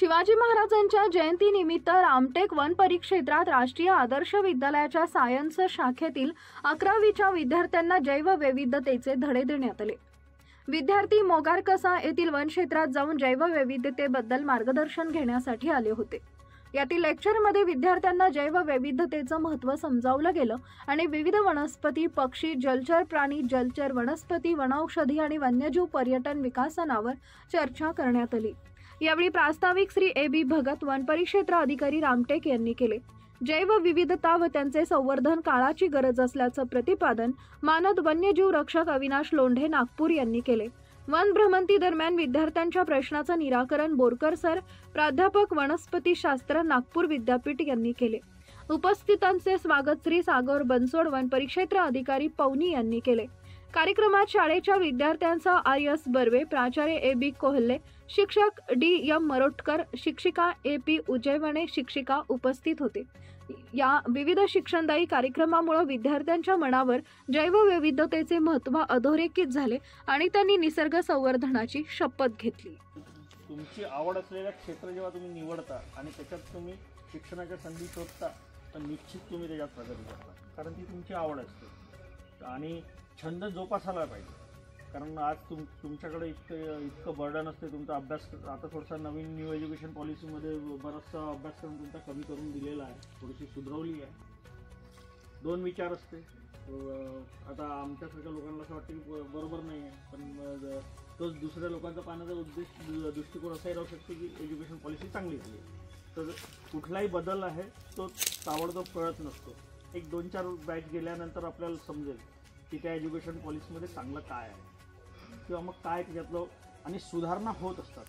शिवाजी महाराजांच्या जयंतीनिमित्त रामटेक वन परिक्षेत्रात राष्ट्रीय आदर्श विद्यालयाच्या सायन्स शाखेतील 11वीच्या विद्यार्थ्यांना जैवविविधतेचे धडे देण्यात आले। विद्यार्थी मोगारकसा येथील वन क्षेत्रात जाऊन जैवविविधतेबद्दल मार्गदर्शन घेण्यासाठी आले होते। यातील लेक्चरमध्ये विद्यार्थ्यांना जैवविविधतेचं महत्त्व समजावलं गेलं आणि विविध वनस्पती, पक्षी, जलचर प्राणी, जलचर वनस्पती, वनौषधी आणि वन्यजीव पर्यटन विकासनावर चर्चा करण्यात आली। यावेळी प्रास्ताविक श्री ए.बी. भगत वन परिक्षेत्र अधिकारी रामटेक यांनी केले। जैवविविधता व त्यांचे संवर्धन काळाची गरज असल्याचं प्रतिपादन मानद वन्यजीव रक्षक अविनाश लोंढे नागपूर यांनी केले। वन भ्रमंती दरम्यान विद्यार्थ्यांच्या प्रश्नाचं निराकरण बोरकर सर, प्राध्यापक वनस्पतीशास्त्र, नागपूर विद्यापीठ यांनी केले। उपस्थितांचे स्वागत श्री सागर बनसोड वन परिक्षेत्र अधिकारी पवनी यांनी केले। कार्यक्रमात शाळेच्या विद्यार्थ्यांचा आर.एस. बर्वे, प्राचार्य ए.बी. कोल्हे, शिक्षक डी.एम. मरोटकर, शिक्षिका ए.पी. उजयवणे, शिक्षिका उपस्थित होते। या विविध शिक्षणदायी कार्यक्रमामुळे विद्यार्थ्यांच्या मनावर जैवविविधतेचे महत्त्व अधोरेखित झाले आणि त्यांनी निसर्ग संवर्धनाची शपथ घेतली। तुमची आवड असलेल्या क्षेत्र जेव्हा तुम्ही निवडता आणि त्याच्यात तुम्ही शिक्षणाच्या संधी शोधता तर निश्चित तुम्ही त्याच्यात प्रगती करता, कारण ती तुमची आवड असते आणि छंद जोपासायला पाहिजे। कारण आज तुमच्याकडे इतकं बर्डन असते, तुमचा अभ्यास आता थोडासा नवीन न्यू एज्युकेशन पॉलिसीमध्ये बराचसा अभ्यासक्रम तुमचा कमी करून दिलेला आहे, थोडीशी सुधरवली आहे। दोन विचार असते, आता आमच्यासारख्या लोकांना असं वाटतं की बरोबर नाही आहे, पण तोच दुसऱ्या लोकांचा पाहण्याचा दृष्टिकोन असाही राहू शकतो की एज्युकेशन पॉलिसी चांगली झाली आहे। तर कुठलाही बदल आहे तो ताबडतोब कळत नसतो, एक 2-4 बॅच गेल्यानंतर आपल्याला समजेल की त्या एज्युकेशन पॉलिसीमध्ये चांगलं काय आहे किंवा मग काय त्याच्यातलं, आणि सुधारणा होत असतात।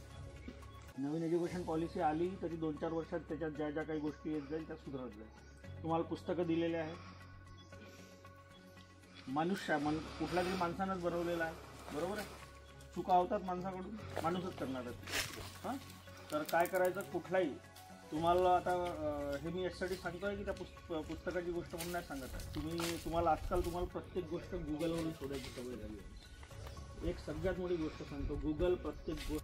नवीन एज्युकेशन पॉलिसी आली तरी 2-4 वर्षात त्याच्यात ज्या ज्या काही गोष्टी येत जाईल त्या सुधारत जाईल। तुम्हाला पुस्तकं दिलेले आहे, कुठल्या तरी माणसानंच बनवलेला आहे, बरोबर आहे। चुका होतात माणसाकडून, माणूसच करणार आहे। हां, तर काय करायचं, कुठलाही तुम्हाला आता हे मी यासाठी सांगतोय की त्या पुस्तकाची गोष्ट म्हणून नाही सांगत आहे। तुम्हाला आजकाल प्रत्येक गोष्ट गुगलवरून शोधायची सवय झाली आहे। एक सगळ्यात मोठी गोष्ट सांगतो, गुगल प्रत्येक गोष्ट